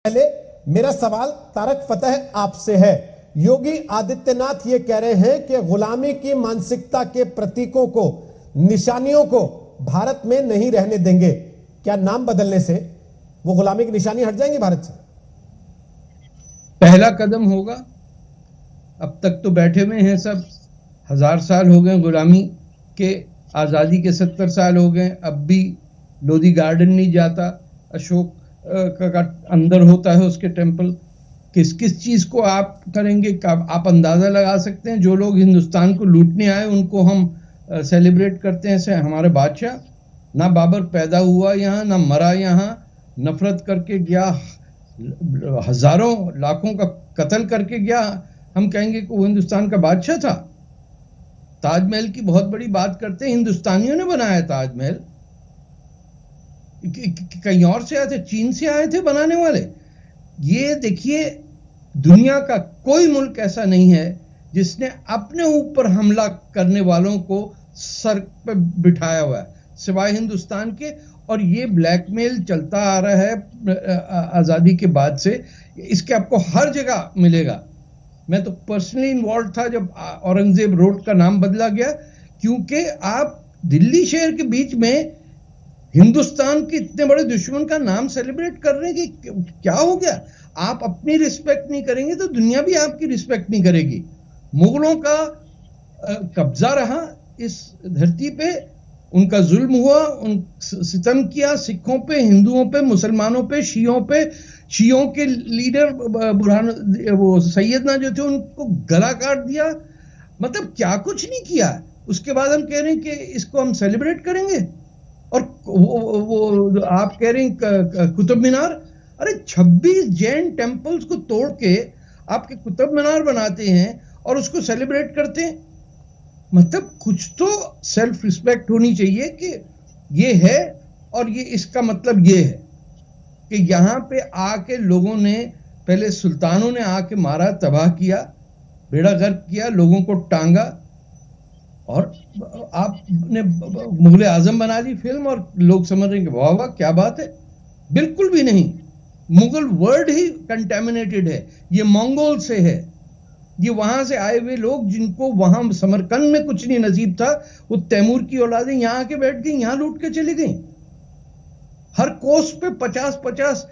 पहले मेरा सवाल तारक फतेह आपसे है। योगी आदित्यनाथ ये कह रहे हैं कि गुलामी की मानसिकता के प्रतीकों को, निशानियों को भारत में नहीं रहने देंगे। क्या नाम बदलने से वो गुलामी की निशानी हट जाएंगी भारत से? पहला कदम होगा। अब तक तो बैठे हुए हैं सब, 1000 साल हो गए गुलामी के, आजादी के 70 साल हो गए, अब भी लोधी गार्डन नहीं जाता। अशोक का अंदर होता है उसके टेंपल। किस किस चीज को आप करेंगे, आप अंदाजा लगा सकते हैं। जो लोग हिंदुस्तान को लूटने आए उनको हम सेलिब्रेट करते हैं से हमारे बादशाह। ना बाबर पैदा हुआ यहाँ, ना मरा यहाँ, नफरत करके गया, हजारों लाखों का कत्ल करके गया। हम कहेंगे कि वो हिंदुस्तान का बादशाह था। ताजमहल की बहुत बड़ी बात करते हैं, हिंदुस्तानियों ने बनाया ताजमहल। कहीं और से आए थे, चीन से आए थे बनाने वाले। ये देखिए, दुनिया का कोई मुल्क ऐसा नहीं है जिसने अपने ऊपर हमला करने वालों को सर पे बिठाया हुआ है, सिवाय हिंदुस्तान के। और ये ब्लैकमेल चलता आ रहा है आजादी के बाद से। इसके आपको हर जगह मिलेगा। मैं तो पर्सनली इन्वॉल्व था जब औरंगजेब रोड का नाम बदला गया, क्योंकि आप दिल्ली शहर के बीच में हिंदुस्तान के इतने बड़े दुश्मन का नाम सेलिब्रेट कर रहे हैं कि क्या हो गया। आप अपनी रिस्पेक्ट नहीं करेंगे तो दुनिया भी आपकी रिस्पेक्ट नहीं करेगी। मुगलों का कब्जा रहा इस धरती पे, उनका जुल्म हुआ, उन सितम किया सिखों पे, हिंदुओं पे, मुसलमानों पे, शियों पे। शियों के लीडर बुरहान, वो सैयदना जो थे, उनको गला काट दिया। मतलब क्या कुछ नहीं किया। उसके बाद हम कह रहे हैं कि इसको हम सेलिब्रेट करेंगे। और वो आप कह रहे हैं कुतुब मीनार, अरे 26 जैन टेंपल्स को तोड़ के आपके कुतुब मीनार बनाते हैं और उसको सेलिब्रेट करते हैं। मतलब कुछ तो सेल्फ रिस्पेक्ट होनी चाहिए कि ये है। और ये इसका मतलब ये है कि यहां पे आके लोगों ने, पहले सुल्तानों ने आके मारा, तबाह किया, बेड़ा गर्क किया, लोगों को टांगा, और आपने मुगले आजम बना दी फिल्म और लोग समझ रहे हैं कि वाह वाह क्या बात है। बिल्कुल भी नहीं। मुगल वर्ड ही कंटेमिनेटेड है। ये मंगोल से है। ये वहां से आए हुए लोग जिनको वहां समरकंद में कुछ नहीं नसीब था, वो तैमूर की औलादें यहां आके बैठ गई, यहां लूट के चली गई। हर कोस पे 50-50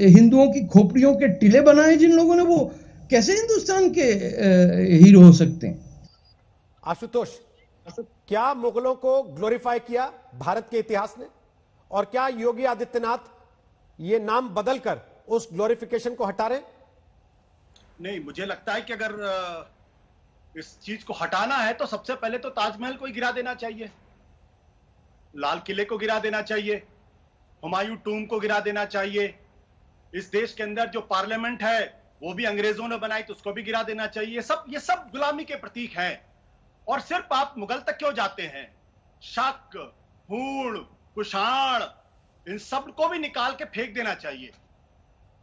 हिंदुओं की खोपड़ियों के टिले बनाए जिन लोगों ने, वो कैसे हिंदुस्तान के हीरो हो सकते हैं? आशुतोष, क्या मुगलों को ग्लोरीफाई किया भारत के इतिहास ने? और क्या योगी आदित्यनाथ ये नाम बदलकर उस ग्लोरिफिकेशन को हटा रहे? नहीं, मुझे लगता है कि अगर इस चीज को हटाना है तो सबसे पहले तो ताजमहल को ही गिरा देना चाहिए, लाल किले को गिरा देना चाहिए, हुमायूं टूम को गिरा देना चाहिए। इस देश के अंदर जो पार्लियामेंट है वो भी अंग्रेजों ने बनाई, तो उसको भी गिरा देना चाहिए। ये सब गुलामी के प्रतीक हैं। और सिर्फ आप मुगल तक क्यों जाते हैं? शक, हूण, कुषाण, इन सब को भी निकाल के फेंक देना चाहिए।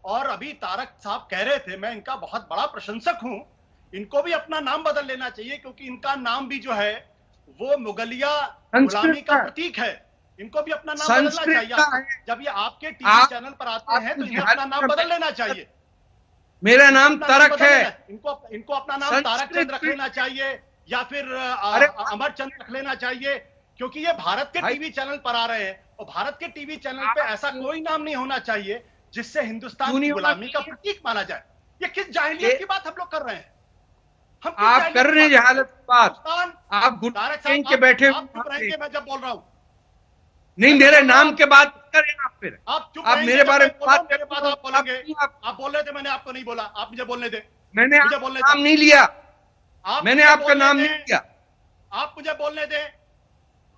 और अभी तारक साहब कह रहे थे, मैं इनका बहुत बड़ा प्रशंसक हूं, इनको भी अपना नाम बदल लेना चाहिए, क्योंकि इनका नाम भी जो है वो मुगलिया गुलामी का प्रतीक है। इनको भी अपना नाम बदलना चाहिए। जब ये आपके टीवी चैनल पर आते हैं तो इन्हें अपना नाम बदल लेना चाहिए। मेरा नाम तारक है। इनको अपना नाम तारक चंद रख लेना चाहिए, या फिर अमर चंद रख लेना चाहिए, क्योंकि ये भारत के टीवी चैनल पर आ रहे हैं। और भारत के टीवी चैनल पे ऐसा कोई नाम नहीं होना चाहिए जिससे हिंदुस्तान की गुलामी का प्रतीक माना जाए। ये किस जाहिलियत की बात हम लोग कर रहे हैं? हम आप कर रहे हैं जहालत की बात। आप गुट के बैठे रहेंगे मैं जब बोल रहा हूं। नहीं, मेरे नाम के बाद करें आप। फिर आप चुप आप मेरे बारे में बात मेरे बाद आप बोलेंगे। आप बोल रहे थे, मैंने आपको नहीं बोला, आप मुझे बोलने दे। मैंने नाम नहीं लिया, मैंने आपका नाम नहीं लिया। आप मुझे बोलने दें।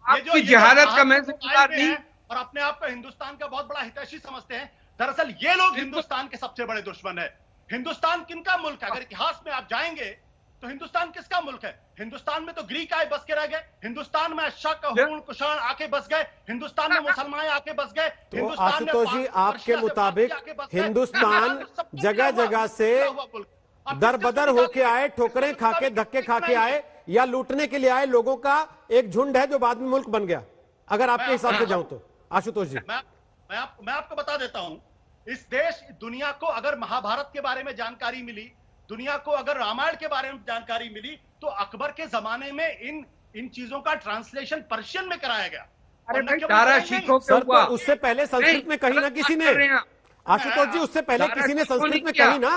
आपकी जहालत का मैं जिम्मेदार नहीं। और अपने आप को हिंदुस्तान का बहुत बड़ा हितैषी समझते हैं। दरअसल ये लोग हिंदुस्तान के सबसे बड़े दुश्मन है। हिंदुस्तान किनका मुल्क है? अगर इतिहास में आप जाएंगे तो हिंदुस्तान किसका मुल्क है? हिंदुस्तान में तो ग्रीक आए बस के रह गए, हिंदुस्तान में शक, हूण, कुषाण आके बस गए, हिंदुस्तान में मुसलमान आके बस गए। तो आशुतोष जी, आपके मुताबिक हिंदुस्तान जगह जगह से दर बदर होके आए, ठोकरें खा के, धक्के खा के आए, या लूटने के लिए आए लोगों का एक झुंड है जो बाद में मुल्क बन गया, अगर आपके हिसाब से जाऊं तो? आशुतोष जी, मैं आपको बता देता हूं इस देश दुनिया को अगर महाभारत के बारे में जानकारी मिली, दुनिया को अगर रामायण के बारे में जानकारी मिली, तो अकबर के जमाने में इन चीजों का ट्रांसलेशन पर्शियन में कराया गया। अरे भाई तारा शिखों पे सर, हुआ, तो उससे पहले संस्कृत में कही ना किसी ने, आशुतोष जी, उससे पहले किसी ने संस्कृत में कही ना।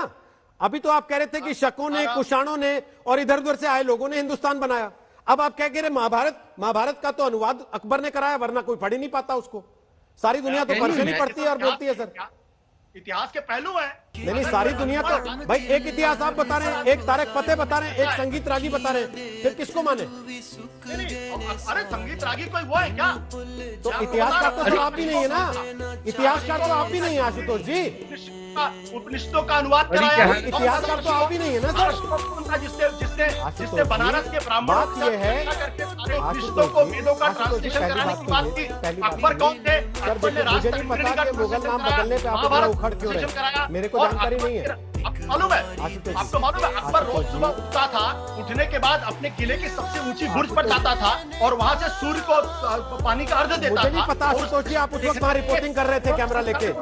अभी तो आप कह रहे थे कि शकों ने, कुषाणों ने और इधर उधर से आए लोगों ने हिंदुस्तान बनाया। अब आप क्या कह रहे, महाभारत का तो अनुवाद अकबर ने कराया, वरना कोई पढ़ ही नहीं पाता उसको। सारी दुनिया तो पर्शियन ही पढ़ती है और बोलती है। सर, इतिहास के पहलू हैं। नहीं, सारी दुनिया तो भाई, एक इतिहास आप बता रहे हैं, एक तारक फतेह बता रहे हैं, एक संगीत रागी बता रहे हैं, फिर किसको माने? अरे संगीत रागी कोई वो है क्या? तो इतिहासकार तो सर आप भी नहीं है ना, इतिहासकार तो आप भी नहीं है आशुतोष जी। उपनिषदों का अनुवाद कराया, इतिहासकार तो आप भी नहीं है ना सर। जिसने बनारस के ब्राह्मणों बात ये है, उपनिषदों को, वेदों का ट्रांसलेशन कराने की बात की। अकबर कौन थे? अकबर ने मुझे नहीं पता कि मुगल नाम बदलने पे आप इतना उखड़ क्यों रहे, मेरे को जानकारी नहीं है। आपको मालूम है, अकबर रोज सुबह उठता था, उठने के बाद अपने किले की सबसे ऊंची बुर्ज पर जाता था और वहां से सूर्य को पानी का अर्घ देता था। मुझे नहीं पता आशुतोष जी, आप उस वक्त वहां रिपोर्टिंग कर रहे थे कैमरा लेके।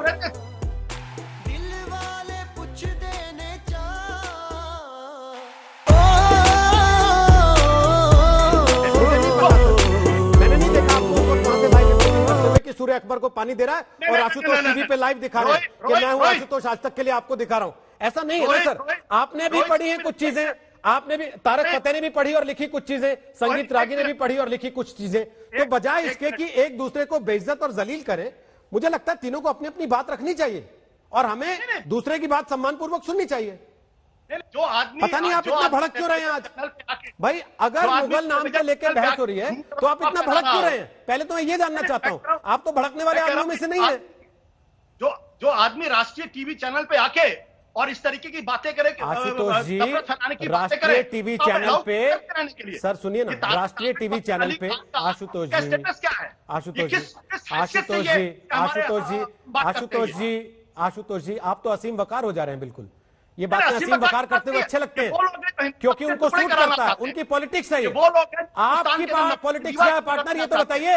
मैंने नहीं देखा आपको उस वक्त वहां से लाइव रिपोर्टिंग करते हुए कि सूर्य अकबर को पानी दे रहा है और आशुतोष टीवी पे लाइव दिखा रहे हैं कि मैं हूं आशुतोष आज तक के लिए आपको दिखा रहा हूं। ऐसा नहीं है ना सर। आपने भी पढ़ी है कुछ चीजें, आपने भी, तारक फतेह ने भी पढ़ी और लिखी कुछ चीजें, संगीत रागी ने भी पढ़ी और लिखी कुछ चीजें। तो बजाय इसके कि एक दूसरे को बेइज्जत और जलील करें, मुझे लगता है तीनों को अपनी अपनी बात रखनी चाहिए और हमें दूसरे की बात सम्मानपूर्वक सुननी चाहिए। जो आदमी, पता नहीं आप इतना भड़क क्यों रहे हैं आज भाई? अगर मुगल नाम पे लेकर बहस हो रही है तो आप इतना भड़क क्यों रहे हैं? पहले तो मैं ये जानना चाहता हूं, आप तो भड़कने वाले आदमियों में से नहीं है। जो आदमी राष्ट्रीय टीवी चैनल पे आके और इस तरीके की बातें करे, आशुतोष जी, राष्ट्रीय टीवी चैनल पे, सर सुनिए ना, राष्ट्रीय टीवी चैनल पे आशुतोष जी, आशुतोष जी, आशुतोष जी, आशुतोष जी, आशुतोष जी, आशुतोष जी, आप तो असीम वकार हो जा रहे हैं। बिल्कुल ये बातें असीम वकार करते हुए अच्छे लगते हैं क्योंकि उनको सूट करता है, उनकी पॉलिटिक्स है। आपकी पॉलिटिक्स क्या है पार्टनर, ये तो बताइए,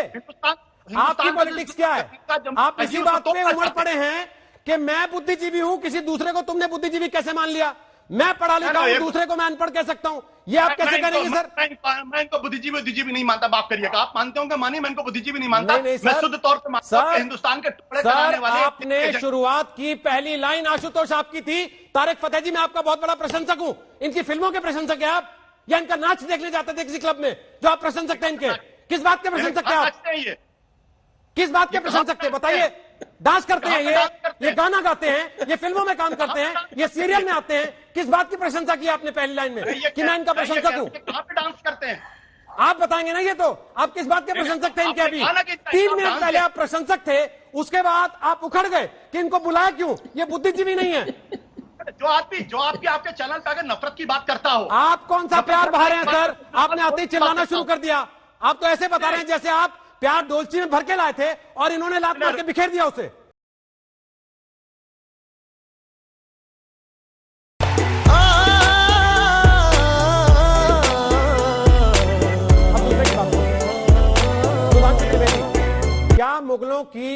आपकी पॉलिटिक्स क्या है? आप इसी बात पे उमड़ पड़े हैं कि मैं बुद्धिजीवी हूं, किसी दूसरे को तुमने बुद्धिजीवी कैसे मान लिया? मैं पढ़ा लिखा हूं, दूसरे को मैं अनपढ़ कह सकता हूं, ये आप कैसे करेंगे सर? मैं इनको बुद्धिजीवी नहीं मानता, माफ करिएगा। आप मानते होंगे मानिए, मैं इनको बुद्धिजीवी नहीं मानता। नहीं, मैं शुद्ध तौर पे मानता हूं हिंदुस्तान के टुकड़े कराने वाले। आपने शुरुआत की, पहली लाइन आशुतोष आपकी थी, तारक फतेह जी मैं आपका बहुत बड़ा प्रशंसक हूं। इनकी फिल्मों के प्रशंसक है आप, या इनका नाच देखने जाते थे किसी क्लब में जो आप प्रशंसक थे इनके? किस बात के प्रशंसक थे आप? किस बात के प्रशंसक थे बताइए? डांस करते हैं ये गाना गाते हैं, ये फिल्मों में काम करते हैं, ये सीरियल में आते हैं। किस बात की प्रशंसा की आपने पहली लाइन में कि मैं इनका प्रशंसक हूं? कहां पे डांस करते हैं आप बताएंगे ना। ये तो आप किस बात के प्रशंसक थे इनके? अभी 3 मिनट पहले आप प्रशंसक थे, उसके बाद आप उखड़ गए कि इनको बुलाया क्यों, ये बुद्धिजीवी नहीं है। जो आपके चैनल पे अगर नफरत की बात करता हो, आप कौन सा प्यार बहा रहे हैं सर? आपने आते ही चिल्लाना शुरू कर दिया। आप तो ऐसे बता रहे हैं जैसे आप प्यार डोलची में भर के लाए थे और इन्होंने लात मार के बिखेर दिया उसे। अब दूसरे की बात सुधांशु त्रिवेदी, क्या मुगलों की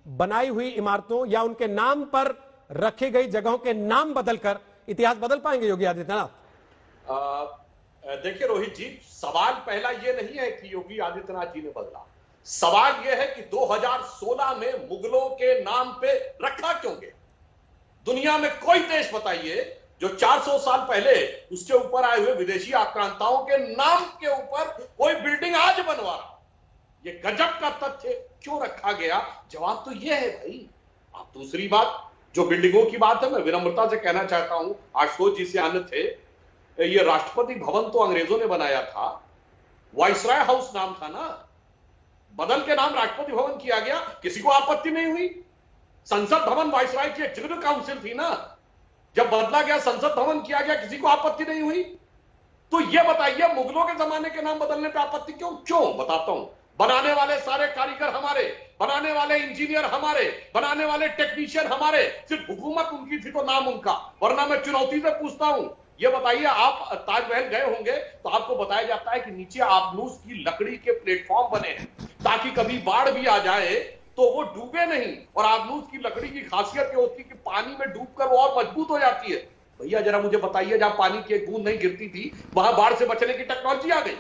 बनाई हुई इमारतों या उनके नाम पर रखी गई जगहों के नाम बदलकर इतिहास बदल पाएंगे योगी आदित्यनाथ? देखिए रोहित जी, सवाल पहला ये नहीं है कि योगी आदित्यनाथ जी ने बदला। सवाल यह है कि 2016 में मुगलों के नाम पे रखा क्यों गया? दुनिया में कोई देश बताइए जो 400 साल पहले उसके ऊपर आए हुए विदेशी आक्रांताओं के नाम के ऊपर कोई बिल्डिंग आज बनवा रहा। ये गजब का तथ्य क्यों रखा गया? जवाब तो यह है भाई। आप दूसरी बात, जो बिल्डिंगों की बात है, मैं विनम्रता से कहना चाहता हूं, आशुतोष जी से आने थे, ये राष्ट्रपति भवन तो अंग्रेजों ने बनाया था, वाइसराय हाउस नाम था ना, बदल के नाम राष्ट्रपति भवन किया गया, किसी को आपत्ति नहीं हुई। संसद भवन वाइसराय की एग्जीक्यूटिव काउंसिल थी ना, जब बदला गया संसद भवन किया गया, किसी को आपत्ति नहीं हुई। तो ये बताइए मुगलों के जमाने के नाम बदलने पर आपत्ति क्यों? बताता हूं। बनाने वाले सारे कारीगर हमारे, बनाने वाले इंजीनियर हमारे, बनाने वाले टेक्नीशियन हमारे, सिर्फ हुकूमत उनकी थी तो नाम उनका। वरना मैं चुनौती से पूछता हूं, ये बताइए, आप ताजमहल गए होंगे तो आपको बताया जाता है कि नीचे आबनूस की लकड़ी के प्लेटफॉर्म बने हैं ताकि कभी बाढ़ भी आ जाए तो वो डूबे नहीं। और आबनूस की लकड़ी की खासियत ये होती है कि पानी में डूबकर वो और मजबूत हो जाती है। भैया जरा मुझे बताइए, जहां पानी की एक बूंद नहीं गिरती थी वहां बाढ़ से बचने की टेक्नोलॉजी आ गई।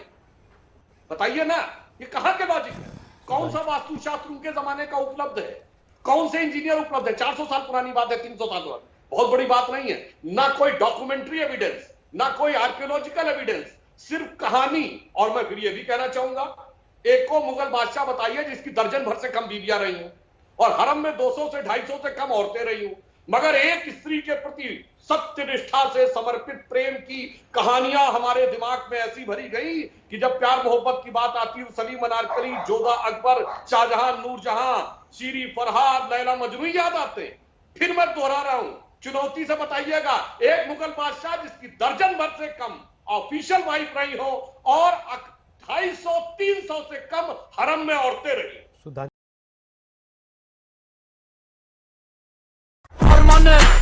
बताइए ना, ये कहां के लॉजिक है? कौन सा वास्तुशास्त्र उनके जमाने का उपलब्ध है? कौन से इंजीनियर उपलब्ध है? 400 साल पुरानी बात है, 300 साल बाद, बहुत बड़ी बात नहीं है। ना कोई डॉक्यूमेंट्री एविडेंस, ना कोई आर्कियोलॉजिकल एविडेंस, सिर्फ कहानी। और मैं फिर यह भी कहना चाहूंगा, एक को मुगल बादशाह बताइए जिसकी दर्जन भर से कम बीवियां रही हूं और हरम में 200 से 250 से कम औरतें रही हूं, मगर एक स्त्री के प्रति सत्य निष्ठा से समर्पित प्रेम की कहानियां हमारे दिमाग में ऐसी भरी गई कि जब प्यार मोहब्बत की बात आती है, सलीम अनारकली, जोधा अकबर, शाहजहां, नूरजहां, शीरी फरहाद, लैला मजनू याद आते हैं। फिर मैं दोहरा रहा हूं, चुनौती से बताइएगा एक मुगल बादशाह जिसकी दर्जन भर से कम ऑफिशियल वाइफ रही हो और 250-300 से कम हरम में औरतें रही।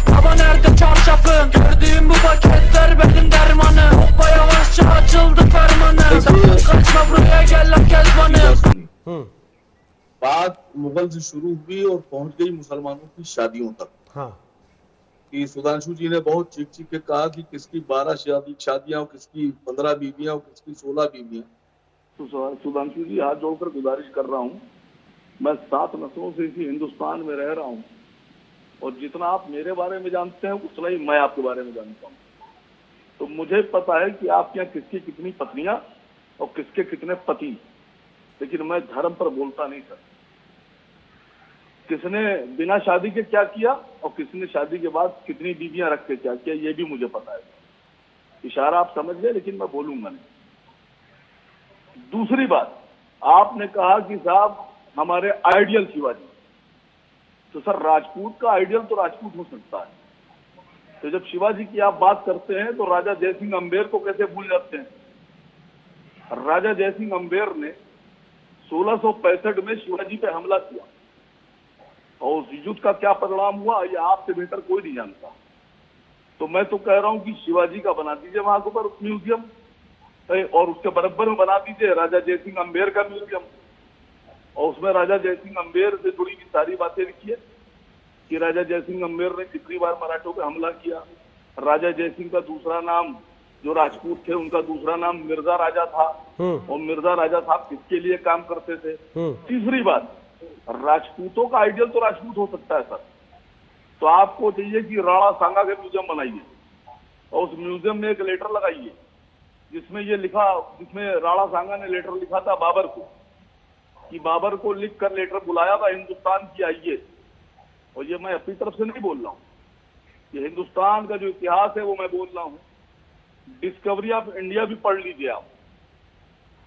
Hava nerede çarşafım? Gördüğüm bu paketler benim dermanım. Hoppa yavaşça açıldı fermanım. Kaçma buraya gel lan kezbanım. बात मुगल से शुरू हुई और पहुंच गई मुसलमानों की शादियों तक। हाँ। कि सुधांशु जी ने बहुत चीख चीख के कहा कि किसकी 12 शादियां, किसकी 15 बीवियां, किसकी 16 बीवियां। तो सुधांशु जी, हाथ जोड़कर गुजारिश कर रहा हूँ, मैं 7 नस्लों से इसी हिंदुस्तान में रह रहा हूँ और जितना आप मेरे बारे में जानते हैं उतना ही मैं आपके बारे में जानता हूँ। तो मुझे पता है कि आपके यहाँ किसकी कितनी पत्नियां और किसके कितने पति, लेकिन मैं धर्म पर बोलता नहीं सर। किसने बिना शादी के क्या किया और किसने शादी के बाद कितनी बीवियां रख के क्या किया, ये भी मुझे पता है। इशारा आप समझ गए, लेकिन मैं बोलूंगा नहीं। दूसरी बात, आपने कहा कि साहब हमारे आइडियल शिवाजी, तो सर राजपूत का आइडियल तो राजपूत हो सकता है। तो जब शिवाजी की आप बात करते हैं तो राजा जयसिंह अम्बेर को कैसे भूल जाते हैं? राजा जयसिंह अम्बेर ने 1665 में शिवाजी पे हमला किया और उस युद्ध का क्या परिणाम हुआ ये आपसे बेहतर कोई नहीं जानता। तो मैं तो कह रहा हूं कि शिवाजी का बना दीजिए वहां के ऊपर म्यूजियम और उसके बराबर में बना दीजिए राजा जयसिंह अम्बेर का म्यूजियम और उसमें राजा जयसिंह अम्बेर से जुड़ी हुई सारी बातें लिखिए कि राजा जयसिंह अम्बेर ने कितनी बार मराठों पे हमला किया। राजा जयसिंह का दूसरा नाम, जो राजपूत थे उनका दूसरा नाम मिर्जा राजा था और मिर्जा राजा साहब किसके लिए काम करते थे। तीसरी बात, राजपूतों का आइडियल तो राजपूत हो सकता है सर, तो आपको चाहिए कि राणा सांगा के म्यूजियम बनाइए और उस म्यूजियम में एक लेटर लगाइए जिसमें ये लिखा, जिसमें राणा सांगा ने लेटर लिखा था बाबर को, कि बाबर को लिख कर लेटर बुलाया था हिंदुस्तान की आइए। और ये मैं अपनी तरफ से नहीं बोल रहा हूँ, ये हिंदुस्तान का जो इतिहास है वो मैं बोल रहा हूँ। डिस्कवरी ऑफ इंडिया भी पढ़ लीजिए आप,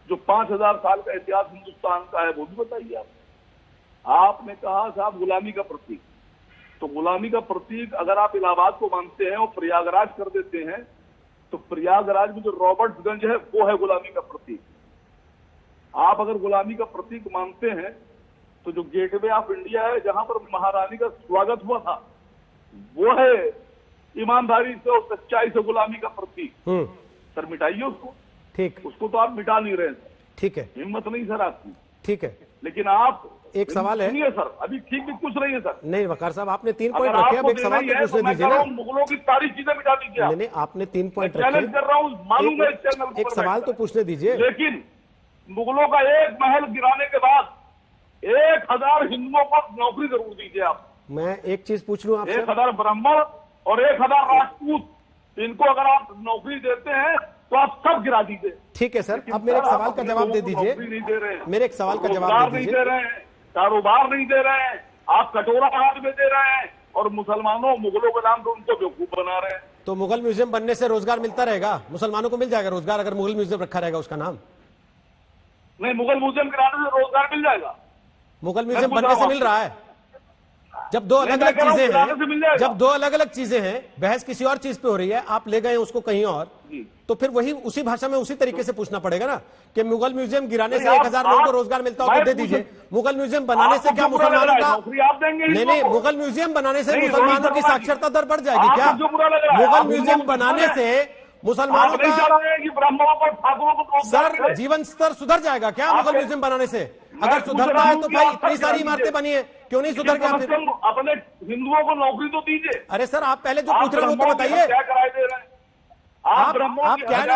जो 5000 साल का इतिहास हिंदुस्तान का है वो भी बताइए आप। आपने कहा साहब गुलामी का प्रतीक, तो गुलामी का प्रतीक अगर आप इलाहाबाद को मानते हैं और प्रयागराज कर देते हैं तो प्रयागराज में जो रॉबर्ट्सगंज है वो है गुलामी का प्रतीक। आप अगर गुलामी का प्रतीक मानते हैं तो जो गेटवे ऑफ इंडिया है जहां पर महारानी का स्वागत हुआ था वो है ईमानदारी से और सच्चाई से गुलामी का प्रतीक। सर मिटाइए उसको। ठीक, उसको तो आप मिटा नहीं रहे सर। ठीक है, हिम्मत नहीं सर आपकी। ठीक है, लेकिन आप एक सवाल है सुनिए सर, अभी ठीक भी कुछ नहीं है सर। नहीं वकार साहब, आपने 3 पॉइंट रखे, अब एक सवाल तो पूछने दीजिए ना। मुगलों की सारी चीजें मिटा दीजिए। नहीं, आपने 3 पॉइंट रखे, चैलेंज कर रहा हूँ, मालूम है इस चैनल। एक सवाल तो पूछने दीजिए। लेकिन मुगलों का एक महल गिराने के बाद 1000 हिंदुओं को नौकरी जरूर दीजिए आप। मैं एक चीज पूछ लूं आपसे, 1000 ब्राह्मण और 1000 राजपूत, इनको अगर आप नौकरी देते हैं तो आप सब गिरा दीजिए। ठीक है सर, अब मेरे एक सवाल का जवाब दे दीजिए। नहीं दे रहे हैं, मेरे एक सवाल का जवाब दे दीजिए। कारोबार नहीं दे रहे हैं, आप कटोरा हाथ में दे रहे हैं और मुसलमानों मुगलों के नाम पर उनको बेवकूफ बना रहे हैं। तो मुगल म्यूजियम बनने से रोजगार मिलता रहेगा, मुसलमानों को मिल जाएगा रोजगार अगर मुगल म्यूजियम रखा रहेगा उसका नाम। नहीं, मुगल म्यूजियम गिराने से रोजगार मिल जाएगा। मुगल म्यूजियम बनने से मिल रहा है। जब दो अलग अलग चीजें हैं, जब दो अलग अलग चीजें हैं, बहस किसी और चीज पे हो रही है, आप ले गए उसको कहीं और, तो फिर वही उसी भाषा में उसी तरीके से पूछना पड़ेगा ना कि मुगल म्यूजियम गिराने से 1000 लोगों को रोजगार मिलता हो तो दे दीजिए। मुगल म्यूजियम बनाने से क्या मुसलमानों का, नहीं, मुगल म्यूजियम बनाने से मुसलमानों की साक्षरता दर बढ़ जाएगी क्या? मुगल म्यूजियम बनाने से मुसलमानों का सर जीवन स्तर सुधर जाएगा क्या मुगल म्यूजियम बनाने से? अगर सुधरता है तो भाई इतनी सारी इमारतें बनी है, क्यों नहीं सुधर गया? अपने हिंदुओं को नौकरी तो दीजिए। अरे सर, आप पहले जो पूछ रहे हो वो तो बताइए। क्या कराए दे रहे हैं आप क्या है ना,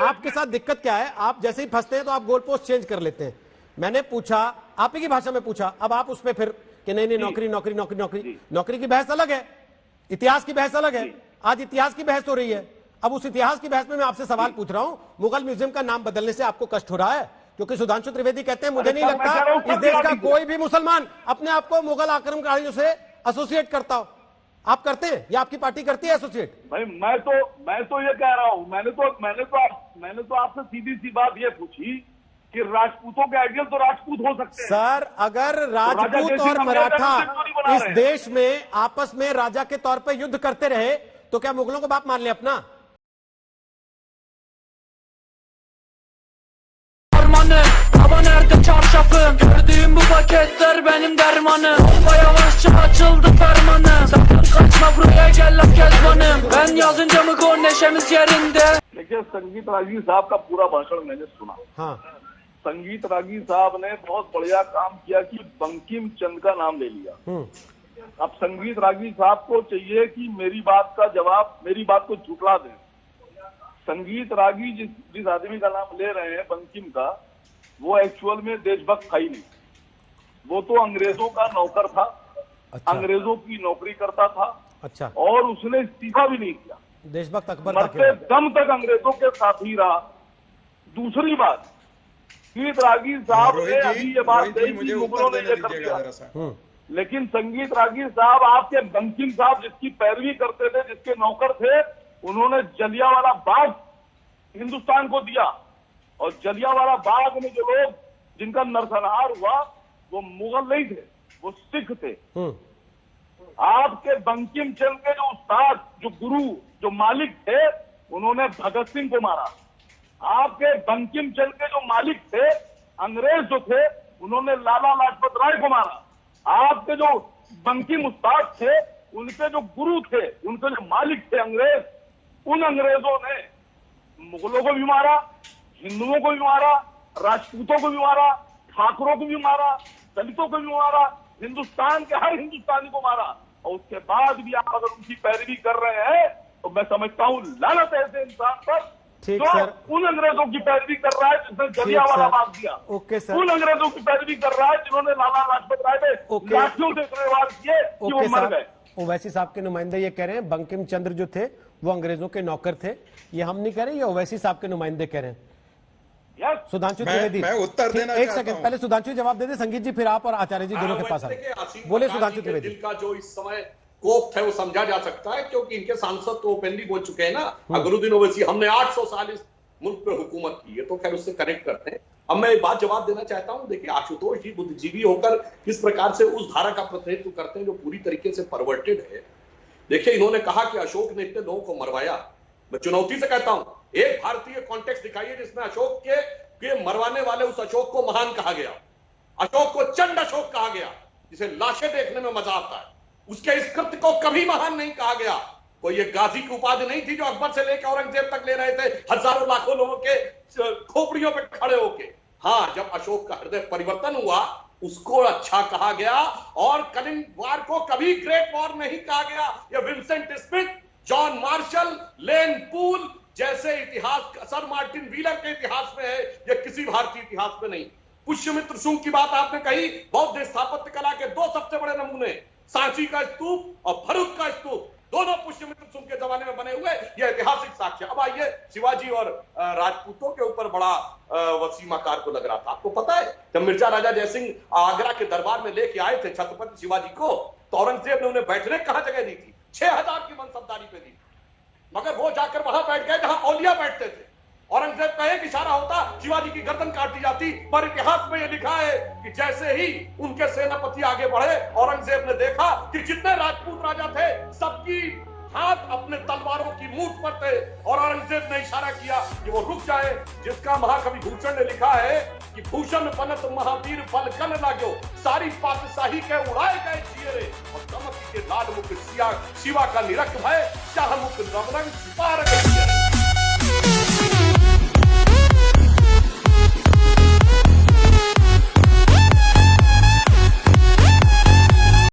आपके साथ दिक्कत क्या है? आप जैसे ही फंसते हैं तो आप गोल पोस्ट चेंज कर लेते हैं। मैंने पूछा, आप ही की भाषा में पूछा, अब आप उस पर फिर कि नहीं नौकरी नौकरी नौकरी नौकरी। नौकरी की बहस अलग है, इतिहास की बहस अलग है। आज इतिहास की बहस हो रही है। अब उस इतिहास की बहस में मैं आपसे सवाल पूछ रहा हूं, मुगल म्यूजियम का नाम बदलने से आपको कष्ट हो रहा है? क्योंकि सुधांशु त्रिवेदी कहते हैं, मुझे नहीं लगता इस देश का कोई भी मुसलमान अपने आप को मुगल आक्रमणकारियों से एसोसिएट करता हो। आप करते हैं या आपकी पार्टी करती है एसोसिएट? भाई मैं तो ये कह रहा हूं, मैंने तो आपसे सीधी सी बात ये पूछी कि राजपूतों के आइडियल तो राजपूत हो सकते हैं। सर, अगर राजपूत और मराठा इस देश में आपस में राजा के तौर पर युद्ध करते रहे तो क्या मुगलों को बाप मान ले अपना? Hava nerede çarşafım? Gördüğüm bu paketler benim dermanım. Bomba yavaşça açıldı fermanım. Sakın kaçma buraya gel la kezbanım. Ben yazınca mı gol neşemiz yerinde. देखिए, संगीत रागी साहब का पूरा भाषण मैंने सुना। हाँ, संगीत रागी साहब ने बहुत बढ़िया काम किया कि बंकिम चंद्र का नाम ले लिया। अब संगीत रागी साहब को चाहिए कि मेरी बात का जवाब, मेरी बात को झुठला दें। संगीत रागी जिस आदमी का नाम ले रहे हैं बंकिम का, वो एक्चुअल में देशभक्त था ही नहीं। वो तो अंग्रेजों का नौकर था। अच्छा। अंग्रेजों की नौकरी करता था। अच्छा। और उसने इस्तीफा भी नहीं किया। देशभक्त अकबर मरते दम तक अंग्रेजों के साथ ही रहा। दूसरी बात, संगीत रागी साहब ने अभी ये बात कही कि मुगलों ने ये कर दिया, लेकिन संगीत रागी साहब आपके बंकिम साहब जिसकी पैरवी करते थे, जिसके नौकर थे, उन्होंने जलियांवाला बाग हिंदुस्तान को दिया। और जलियांवाला बाग में जो लोग जिनका नरसंहार हुआ वो मुगल नहीं थे, वो सिख थे। आपके बंकिम चंद्र के जो उस्ताद, जो गुरु, जो मालिक थे, उन्होंने भगत सिंह को मारा। आपके बंकिम चंद्र के जो मालिक थे, अंग्रेज जो थे, उन्होंने लाला लाजपत राय को मारा। आपके जो बंकिम उस्ताद थे, उनके जो गुरु थे, उनके जो मालिक थे अंग्रेज, उन अंग्रेजों ने मुगलों को भी मारा, हिंदुओं को भी मारा, राजपूतों को भी मारा, ठाकुरों को भी मारा, दलितों को भी मारा, हिंदुस्तान के हर हिंदुस्तानी को मारा। और उसके बाद भी आप अगर उनकी पैरवी कर रहे हैं तो मैं समझता हूं लानत है ऐसे इंसान पर जो उन अंग्रेजों की पैरवी कर रहा है जिसने जलियांवाला बाग दिया। Okay sir. उन अंग्रेजों की पैरवी कर रहा है जिन्होंने लाला लाजपत राय पे लाठियों से प्रहार किए कि वो मर गए। ओवैसी साहब के नुमाइंदे ये कह रहे हैं बंकिम चंद्र जो थे वो अंग्रेजों के नौकर थे। ये हम नहीं कह रहे, ये ओवैसी साहब के नुमाइंदे कह रहे हैं। सुधांशु त्रिवेदी, मैं उत्तर देना एक सेकंड पहले सुधांशु जवाब दे दे। संगीत जी फिर आप और आचार्य जी दोनों के पास आए। बोले सुधांशु त्रिवेदी। दिल का जो इस समय कोप है वो समझा जा सकता है, क्योंकि इनके सांसद तो ओपनली बोल चुके हैं ना, अकबरुद्दीन ओवैसी, हमने 800 साल इस मुल्क पे हुकूमत की है। तो खैर उससे कनेक्ट करते हैं। अब मैं एक बात जवाब देना चाहता हूं। देखिए, आशुतोष जी बुद्धिजीवी होकर किस प्रकार से उस धारा का प्रतिनिधित्व करते हैं जो पूरी तरीके से परवर्टेड है। देखिए, इन्होंने कहा कि अशोक ने इतने लोगों को मरवाया। मैं चुनौती से कहता हूं, एक भारतीय कॉन्टेक्स्ट दिखाइए जिसमें अशोक के मरवाने वाले उस अशोक को महान कहा गया, अशोक को चंड अशोक कहा गया, जिसे लाशें देखने में मजा आता है। उसके इस कृत्य को कभी महान नहीं कहा गया। कोई ये गाजी की उपाधि नहीं थी जो अकबर से लेकर औरंगजेब तक ले रहे थे, हजारों लाखों लोगों के खोपड़ियों पे खड़े होके। हाँ, जब अशोक का हृदय परिवर्तन हुआ उसको अच्छा कहा गया। और कलिंग वार को कभी ग्रेट वॉर नहीं कहा गया। ये विंसेंट स्मिथ, जॉन मार्शल, लेन पूल जैसे इतिहास सर मार्टिन व्हीलर के इतिहास में है, यह किसी भारतीय इतिहास में नहीं। पुष्यमित्र शुंग की बात आपने कही, बौद्ध स्थापत्य कला के दो सबसे बड़े नमूने, सांची का स्तूप और भरूच का स्तूप, दोनों पुष्यमित्र शुंग के जमाने में बने हुए, यह ऐतिहासिक साक्ष्य। अब आइए, शिवाजी और राजपूतों के ऊपर बड़ा वसीम आकार को लग रहा था। आपको पता है, जब मिर्जा राजा जयसिंह आगरा के दरबार में लेके आए थे छत्रपति शिवाजी को, तो औरंगजेब ने उन्हें बैठने कहां जगह दी थी? 6000 की मनसबदारी पे दी, मगर वो जाकर वहां बैठ गए जहां औलिया बैठते थे। औरंगजेब का एक इशारा होता, शिवाजी की गर्दन काट दी जाती। पर इतिहास में यह लिखा है कि जैसे ही उनके सेनापति आगे बढ़े, औरंगजेब ने देखा कि जितने राजपूत राजा थे सबकी हाथ अपने तलवारों की मूठ पर थे, और औरंगजेब ने इशारा किया कि वो रुक जाए। जिसका महाकवि भूषण ने लिखा है कि भूषण बनत महावीर बल कन लागो, सारी पातशाही के उड़ाए गए चियरे, और चमक के लाल मुख शिवा का निरख भय, शाह मुख रमरंग सिपार गए।